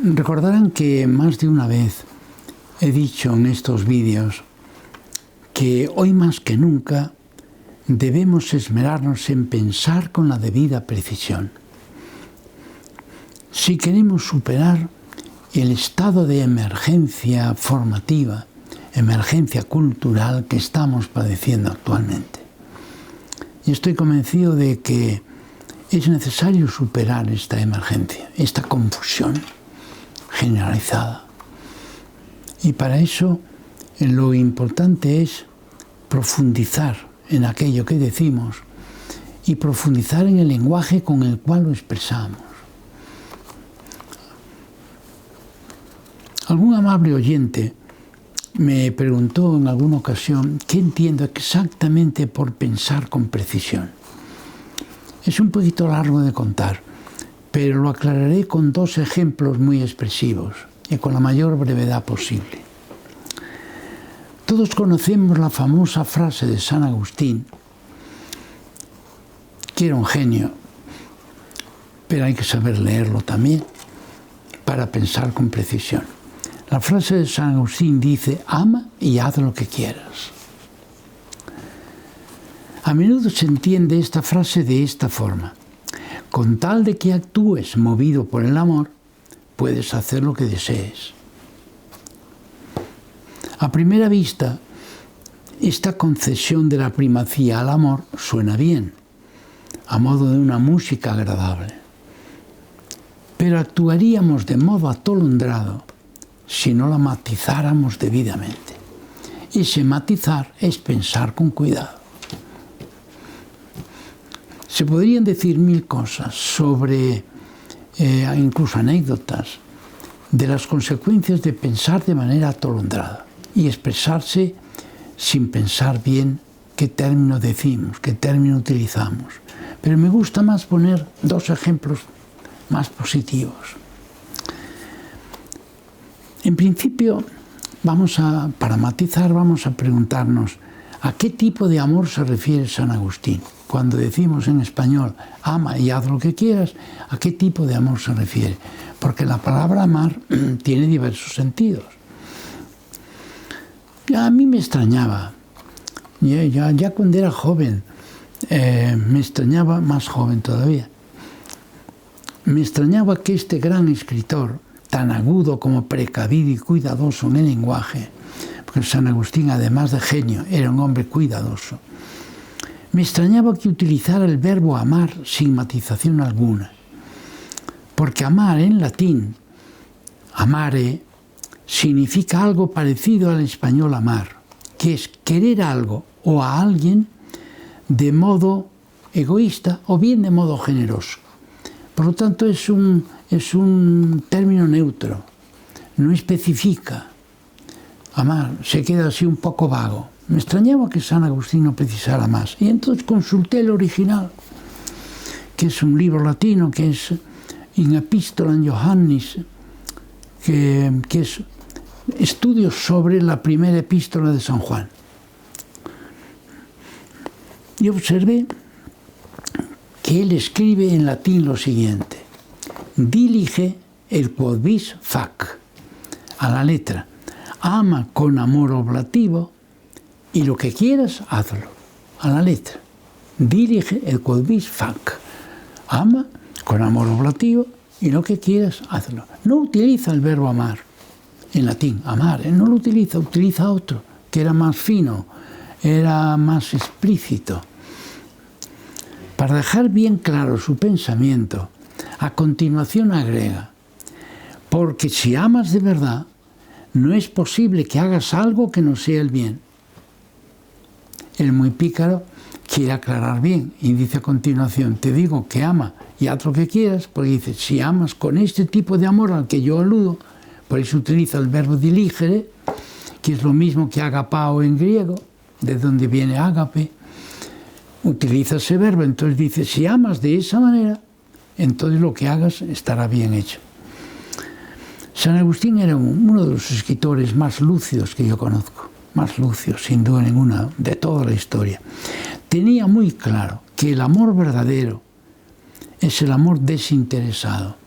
Recordarán que más de una vez he dicho en estos vídeos que hoy más que nunca debemos esmerarnos en pensar con la debida precisión. Si queremos superar el estado de emergencia formativa, emergencia cultural que estamos padeciendo actualmente. Y estoy convencido de que es necesario superar esta emergencia, esta confusión generalizada. Y para eso lo importante es profundizar en aquello que decimos y profundizar en el lenguaje con el cual lo expresamos. Algún amable oyente me preguntó en alguna ocasión qué entiendo exactamente por pensar con precisión. Es un poquito largo de contar, pero lo aclararé con dos ejemplos muy expresivos y con la mayor brevedad posible. Todos conocemos la famosa frase de San Agustín, que era un genio, pero hay que saber leerlo también para pensar con precisión. La frase de San Agustín dice: ama y haz lo que quieras. A menudo se entiende esta frase de esta forma: con tal de que actúes movido por el amor, puedes hacer lo que desees. A primera vista, esta concesión de la primacía al amor suena bien, a modo de una música agradable. Pero actuaríamos de modo atolondrado si no la matizáramos debidamente. Ese matizar es pensar con cuidado. Se podrían decir mil cosas sobre, incluso anécdotas, de las consecuencias de pensar de manera atolondrada y expresarse sin pensar bien qué término decimos, qué término utilizamos. Pero me gusta más poner dos ejemplos más positivos. En principio, para matizar, vamos a preguntarnos ¿a qué tipo de amor se refiere San Agustín? Cuando decimos en español, ama y haz lo que quieras, ¿a qué tipo de amor se refiere? Porque la palabra amar tiene diversos sentidos. A mí me extrañaba, ya cuando era joven, me extrañaba, más joven todavía, me extrañaba que este gran escritor, tan agudo como precavido y cuidadoso en el lenguaje, porque San Agustín, además de genio, era un hombre cuidadoso, me extrañaba que utilizara el verbo amar sin matización alguna, porque amar en latín, amare, significa algo parecido al español amar, que es querer algo o a alguien de modo egoísta o bien de modo generoso. Por lo tanto, es un término neutro, no especifica. Amar se queda así un poco vago. Me extrañaba que San Agustín no precisara más. Y entonces consulté el original, que es un libro latino, que es In Epistolam Johannis, que es estudios sobre la primera epístola de San Juan. Y observé que él escribe en latín lo siguiente: dilige el quod vis fac, a la letra, ama con amor oblativo y lo que quieras, hazlo, a la letra. Dilige el quod vis fac, ama con amor oblativo y lo que quieras, hazlo. No utiliza el verbo amar en latín, amar, él no lo utiliza, utiliza otro, que era más fino, era más explícito. Para dejar bien claro su pensamiento, a continuación agrega: porque si amas de verdad, no es posible que hagas algo que no sea el bien. El muy pícaro quiere aclarar bien y dice a continuación: te digo que ama y haz lo que quieras, porque dice, si amas con este tipo de amor al que yo aludo, por eso utiliza el verbo diligere, que es lo mismo que agapao en griego, de donde viene ágape, utiliza ese verbo, entonces dice, si amas de esa manera, entonces lo que hagas estará bien hecho. San Agustín era uno de los escritores más lúcidos que yo conozco, más lúcidos, sin duda ninguna, de toda la historia. Tenía muy claro que el amor verdadero es el amor desinteresado,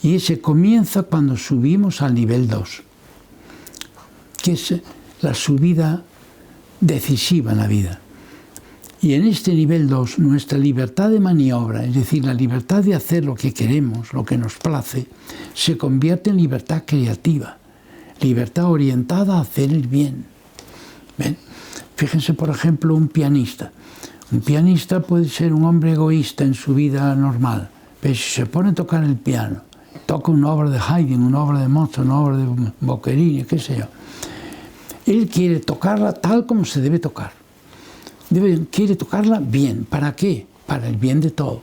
Y ese comienza cuando subimos al nivel 2, que es la subida decisiva en la vida. Y en este nivel 2, nuestra libertad de maniobra, es decir, la libertad de hacer lo que queremos, lo que nos place, se convierte en libertad creativa, libertad orientada a hacer el bien. ¿Ven? Fíjense, por ejemplo, un pianista. Un pianista puede ser un hombre egoísta en su vida normal, pero si se pone a tocar el piano, toca una obra de Haydn, una obra de Mozart, una obra de Boccherini, qué sé yo, él quiere tocarla tal como se debe tocar. Quiere tocarla bien. ¿Para qué? Para el bien de todos.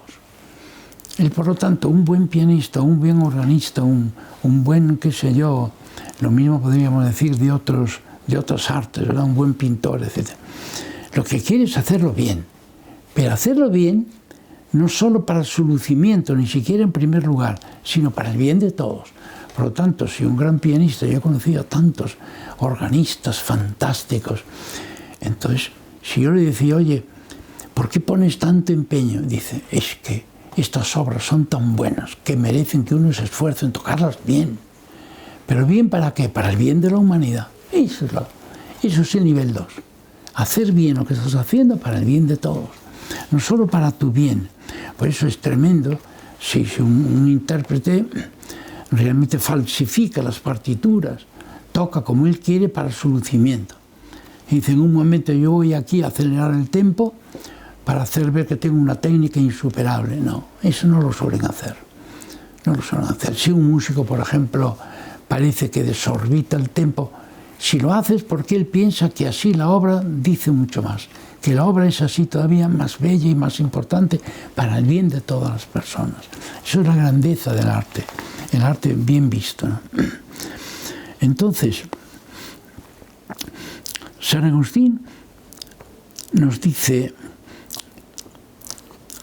Y por lo tanto, un buen pianista, un buen organista, un buen, qué sé yo, lo mismo podríamos decir de otras artes, ¿verdad? Un buen pintor, etc. Lo que quiere es hacerlo bien. Pero hacerlo bien no solo para su lucimiento, ni siquiera en primer lugar, sino para el bien de todos. Por lo tanto, si un gran pianista, yo he conocido a tantos organistas fantásticos, entonces, si yo le decía, oye, ¿por qué pones tanto empeño? Dice, es que estas obras son tan buenas que merecen que uno se esfuerce en tocarlas bien. ¿Pero bien para qué? Para el bien de la humanidad. Eso es el nivel 2. Hacer bien lo que estás haciendo para el bien de todos. No solo para tu bien. Por eso es tremendo si un intérprete realmente falsifica las partituras, toca como él quiere para su lucimiento. Y dice, en un momento yo voy aquí a acelerar el tempo para hacer ver que tengo una técnica insuperable. No, eso no lo suelen hacer. No lo suelen hacer. Si un músico, por ejemplo, parece que desorbita el tempo, si lo haces porque él piensa que así la obra dice mucho más, que la obra es así todavía más bella y más importante para el bien de todas las personas. Eso es la grandeza del arte, el arte bien visto, ¿no? Entonces, San Agustín nos dice,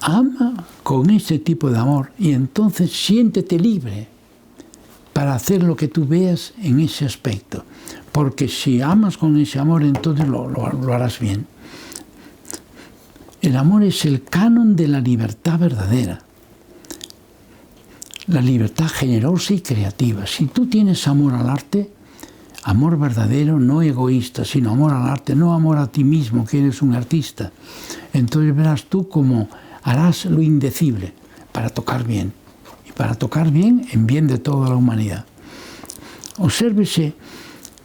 ama con ese tipo de amor y entonces siéntete libre para hacer lo que tú veas en ese aspecto. Porque si amas con ese amor, entonces lo harás bien. El amor es el canon de la libertad verdadera, la libertad generosa y creativa. Si tú tienes amor al arte, amor verdadero, no egoísta, sino amor al arte, no amor a ti mismo, que eres un artista, entonces verás tú cómo harás lo indecible para tocar bien. Y para tocar bien en bien de toda la humanidad. Obsérvese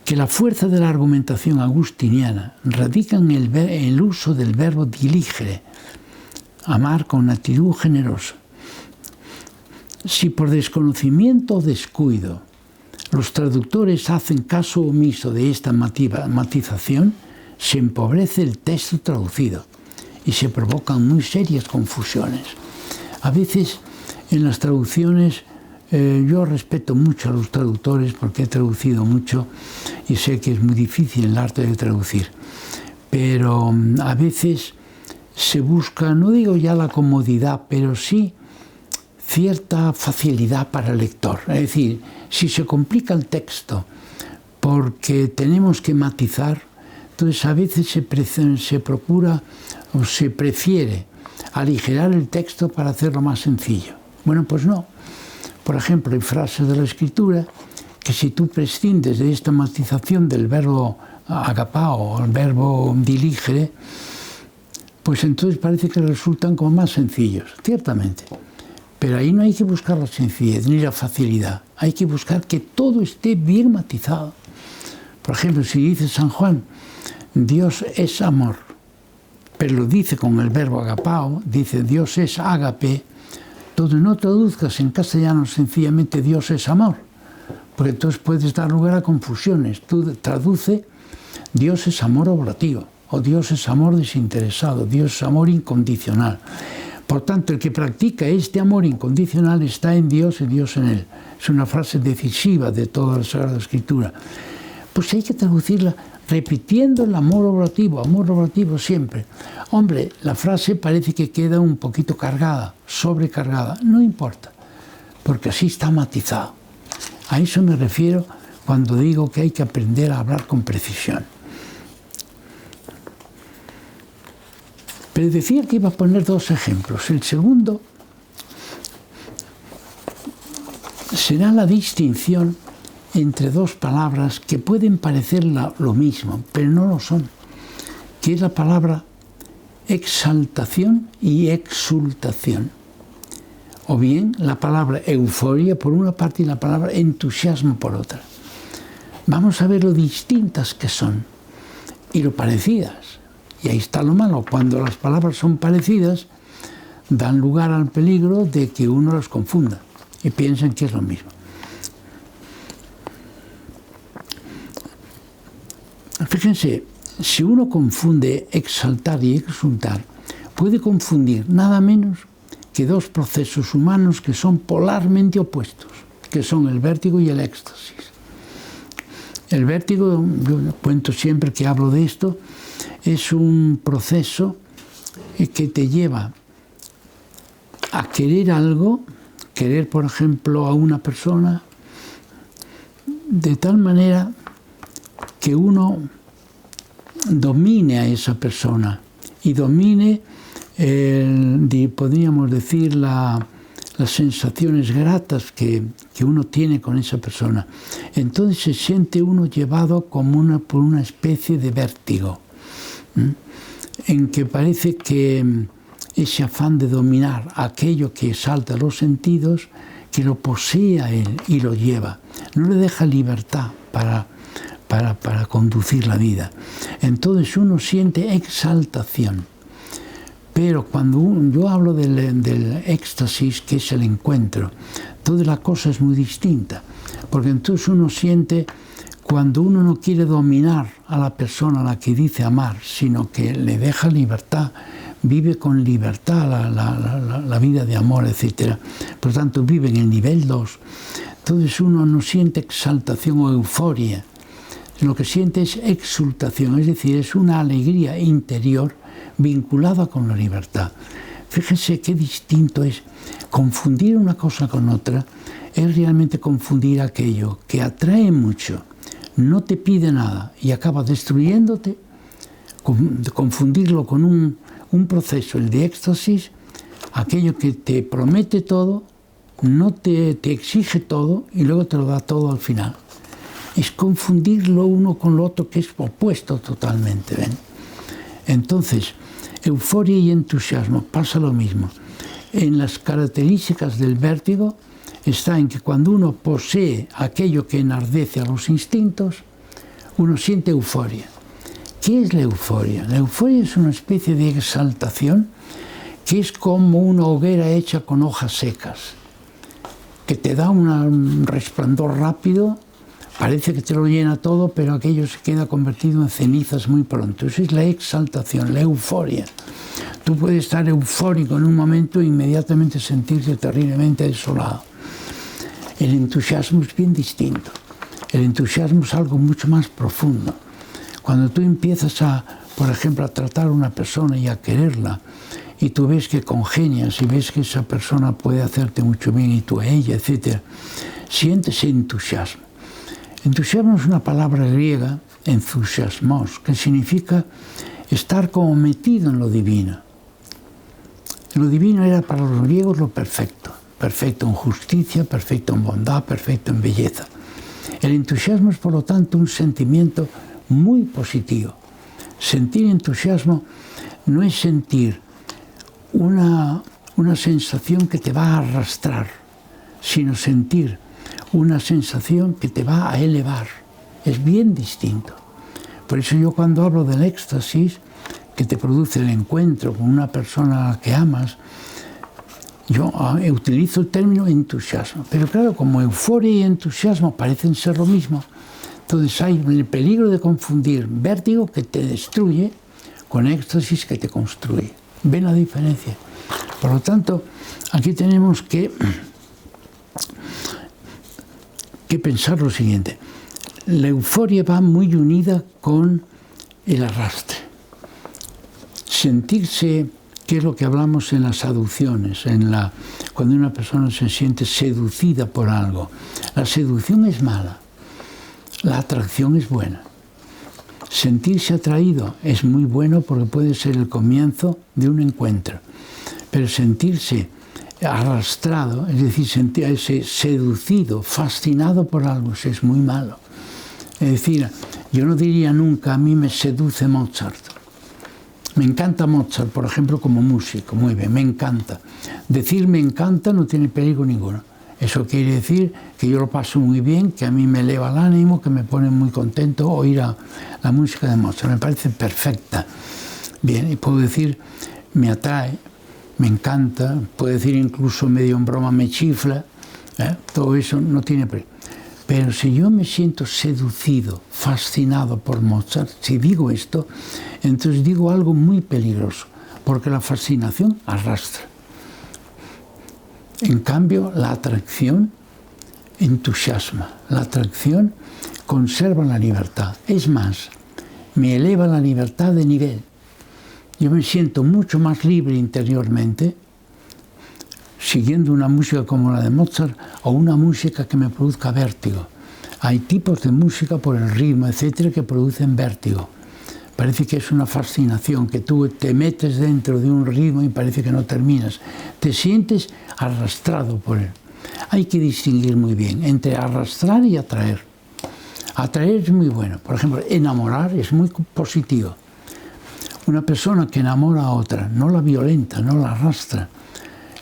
que la fuerza de la argumentación agustiniana radica en el uso del verbo diligere, amar con actitud generosa. Si por desconocimiento o descuido los traductores hacen caso omiso de esta matización, se empobrece el texto traducido y se provocan muy serias confusiones. A veces en las traducciones, yo respeto mucho a los traductores porque he traducido mucho y sé que es muy difícil el arte de traducir, pero a veces se busca, no digo ya la comodidad, pero sí cierta facilidad para el lector. Es decir, si se complica el texto porque tenemos que matizar, entonces a veces se procura o se prefiere aligerar el texto para hacerlo más sencillo. Bueno, pues no. Por ejemplo, hay frases de la Escritura que si tú prescindes de esta matización del verbo agapao, el verbo diligere, pues entonces parece que resultan como más sencillos, ciertamente. Pero ahí no hay que buscar la sencillez ni la facilidad, hay que buscar que todo esté bien matizado. Por ejemplo, si dice San Juan, Dios es amor, pero lo dice con el verbo agapao, dice Dios es ágape, entonces no traduzcas en castellano sencillamente Dios es amor, porque entonces puedes dar lugar a confusiones. Tú traduce Dios es amor oblativo, o Dios es amor desinteresado, Dios es amor incondicional. Por tanto, el que practica este amor incondicional está en Dios y Dios en él. Es una frase decisiva de toda la Sagrada Escritura. Pues hay que traducirla repitiendo el amor oblativo siempre. Hombre, la frase parece que queda un poquito cargada, sobrecargada. No importa, porque así está matizado. A eso me refiero cuando digo que hay que aprender a hablar con precisión. Pero decía que iba a poner dos ejemplos. El segundo será la distinción entre dos palabras que pueden parecer lo mismo, pero no lo son, que es la palabra exaltación y exultación. O bien la palabra euforia por una parte y la palabra entusiasmo por otra. Vamos a ver lo distintas que son y lo parecidas. Y ahí está lo malo, cuando las palabras son parecidas, dan lugar al peligro de que uno las confunda y piensen que es lo mismo. Fíjense, si uno confunde exaltar y exultar, puede confundir nada menos que dos procesos humanos que son polarmente opuestos, que son el vértigo y el éxtasis. El vértigo, yo cuento siempre que hablo de esto, es un proceso que te lleva a querer algo, querer por ejemplo a una persona, de tal manera que uno domine a esa persona y domine, podríamos decir, las sensaciones gratas que uno tiene con esa persona. Entonces se siente uno llevado como por una especie de vértigo, en que parece que ese afán de dominar aquello que exalta los sentidos, que lo posee a él y lo lleva, no le deja libertad para conducir la vida. Entonces uno siente exaltación. Pero cuando yo hablo del éxtasis, que es el encuentro, toda la cosa es muy distinta. Porque entonces uno siente, cuando uno no quiere dominar a la persona a la que dice amar, sino que le deja libertad, vive con libertad la vida de amor, etc. Por lo tanto, vive en el nivel 2. Entonces uno no siente exaltación o euforia. Lo que siente es exultación, es decir, es una alegría interior vinculada con la libertad. Fíjense qué distinto es. Confundir una cosa con otra es realmente confundir aquello que atrae mucho, no te pide nada y acaba destruyéndote, confundirlo con un proceso, el de éxtasis, aquello que te promete todo, no te exige todo y luego te lo da todo al final. Es confundir lo uno con lo otro, que es opuesto totalmente, ¿ven? Entonces, euforia y entusiasmo, pasa lo mismo. En las características del vértigo está en que cuando uno posee aquello que enardece a los instintos, uno siente euforia. ¿Qué es la euforia? La euforia es una especie de exaltación que es como una hoguera hecha con hojas secas, que te da un resplandor rápido. Parece que te lo llena todo, pero aquello se queda convertido en cenizas muy pronto. Esa es la exaltación, la euforia. Tú puedes estar eufórico en un momento e inmediatamente sentirte terriblemente desolado. El entusiasmo es bien distinto. El entusiasmo es algo mucho más profundo. Cuando tú empiezas por ejemplo, a tratar a una persona y a quererla, y tú ves que congenias y ves que esa persona puede hacerte mucho bien y tú a ella, etc., sientes entusiasmo. Entusiasmo es una palabra griega, entusiasmos, que significa estar como metido en lo divino. Lo divino era para los griegos lo perfecto, perfecto en justicia, perfecto en bondad, perfecto en belleza. El entusiasmo es, por lo tanto, un sentimiento muy positivo. Sentir entusiasmo no es sentir una sensación que te va a arrastrar, sino sentir una sensación que te va a elevar. Es bien distinto. Por eso yo cuando hablo del éxtasis, que te produce el encuentro con una persona que amas, yo utilizo el término entusiasmo. Pero claro, como euforia y entusiasmo parecen ser lo mismo, entonces hay el peligro de confundir vértigo, que te destruye, con éxtasis, que te construye. ¿Ven la diferencia? Por lo tanto, aquí tenemos que pensar lo siguiente. La euforia va muy unida con el arrastre. Sentirse, que es lo que hablamos en las seducciones, cuando una persona se siente seducida por algo. La seducción es mala, la atracción es buena. Sentirse atraído es muy bueno porque puede ser el comienzo de un encuentro. Pero sentirse arrastrado, es decir, sentirse seducido, fascinado por algo, eso es muy malo. Es decir, yo no diría nunca a mí me seduce Mozart. Me encanta Mozart, por ejemplo, como músico, muy bien, me encanta. Decir me encanta no tiene peligro ninguno. Eso quiere decir que yo lo paso muy bien, que a mí me eleva el ánimo, que me pone muy contento oír la música de Mozart. Me parece perfecta. Bien, y puedo decir me atrae, me encanta, puedo decir incluso medio en broma me chifla, todo eso no tiene peligro. Pero si yo me siento seducido, fascinado por Mozart, si digo esto, entonces digo algo muy peligroso, porque la fascinación arrastra. En cambio, la atracción entusiasma, la atracción conserva la libertad. Es más, me eleva la libertad de nivel. Yo me siento mucho más libre interiormente siguiendo una música como la de Mozart o una música que me produzca vértigo. Hay tipos de música por el ritmo, etcétera, que producen vértigo. Parece que es una fascinación, que tú te metes dentro de un ritmo y parece que no terminas. Te sientes arrastrado por él. Hay que distinguir muy bien entre arrastrar y atraer. Atraer es muy bueno. Por ejemplo, enamorar es muy positivo. Una persona que enamora a otra, no la violenta, no la arrastra,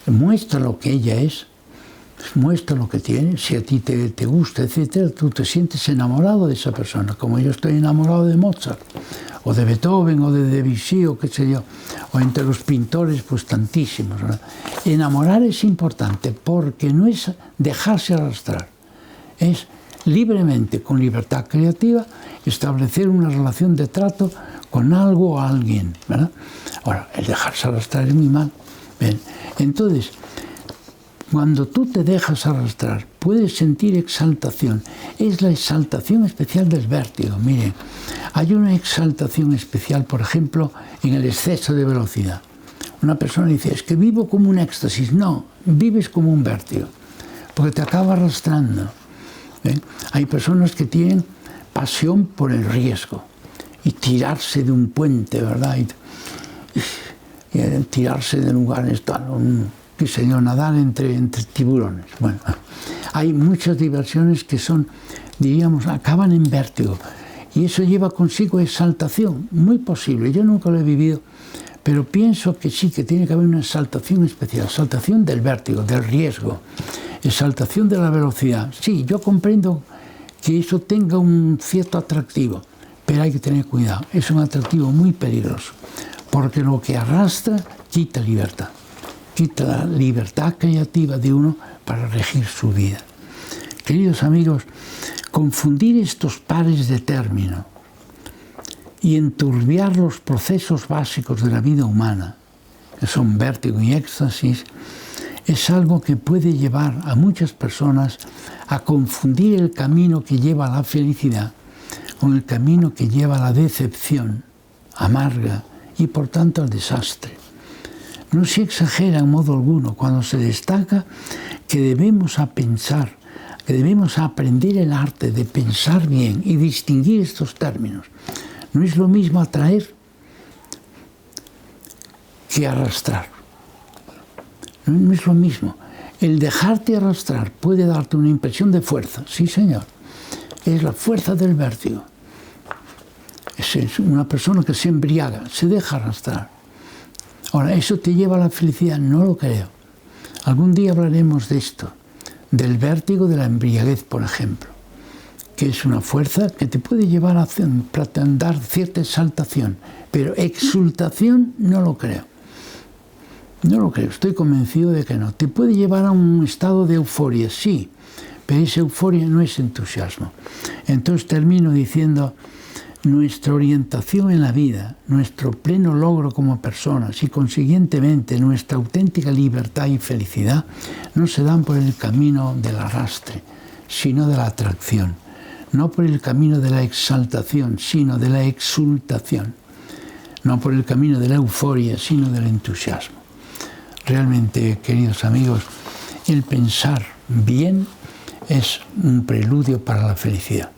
muestra lo que ella es, muestra lo que tiene, si a ti te gusta, etcétera, tú te sientes enamorado de esa persona, como yo estoy enamorado de Mozart, o de Beethoven, o de Debussy, o qué sé yo, o entre los pintores, pues tantísimos, ¿verdad? Enamorar es importante, porque no es dejarse arrastrar, es libremente, con libertad creativa, establecer una relación de trato con algo o alguien, ¿verdad? Ahora, el dejarse arrastrar es muy mal. Bien. Entonces, cuando tú te dejas arrastrar, puedes sentir exaltación. Es la exaltación especial del vértigo. Miren, hay una exaltación especial, por ejemplo, en el exceso de velocidad. Una persona dice, es que vivo como un éxtasis. No, vives como un vértigo, porque te acaba arrastrando. ¿Ven? Hay personas que tienen pasión por el riesgo y tirarse de un puente, ¿verdad? Y tirarse de lugares, qué sé yo, nadar entre tiburones. Bueno, hay muchas diversiones que son, diríamos, acaban en vértigo. Y eso lleva consigo exaltación, muy posible. Yo nunca lo he vivido, pero pienso que sí, que tiene que haber una exaltación especial, exaltación del vértigo, del riesgo, exaltación de la velocidad. Sí, yo comprendo que eso tenga un cierto atractivo, pero hay que tener cuidado. Es un atractivo muy peligroso, porque lo que arrastra quita libertad. Quita la libertad creativa de uno para regir su vida. Queridos amigos, confundir estos pares de término y enturbiar los procesos básicos de la vida humana, que son vértigo y éxtasis, es algo que puede llevar a muchas personas a confundir el camino que lleva a la felicidad con el camino que lleva a la decepción amarga y por tanto al desastre. No se exagera en modo alguno cuando se destaca que debemos aprender el arte de pensar bien y distinguir estos términos. No es lo mismo atraer que arrastrar. No es lo mismo. El dejarte arrastrar puede darte una impresión de fuerza, sí señor. Es la fuerza del vértigo. Es una persona que se embriaga, se deja arrastrar. Ahora, ¿eso te lleva a la felicidad? No lo creo. Algún día hablaremos de esto, del vértigo de la embriaguez, por ejemplo, que es una fuerza que te puede llevar a dar cierta exaltación, pero exultación no lo creo. No lo creo, estoy convencido de que no. Te puede llevar a un estado de euforia, sí, pero esa euforia no es entusiasmo. Entonces termino diciendo, nuestra orientación en la vida, nuestro pleno logro como personas y consiguientemente nuestra auténtica libertad y felicidad no se dan por el camino del arrastre, sino de la atracción. No por el camino de la exaltación, sino de la exultación. No por el camino de la euforia, sino del entusiasmo. Realmente, queridos amigos, el pensar bien es un preludio para la felicidad.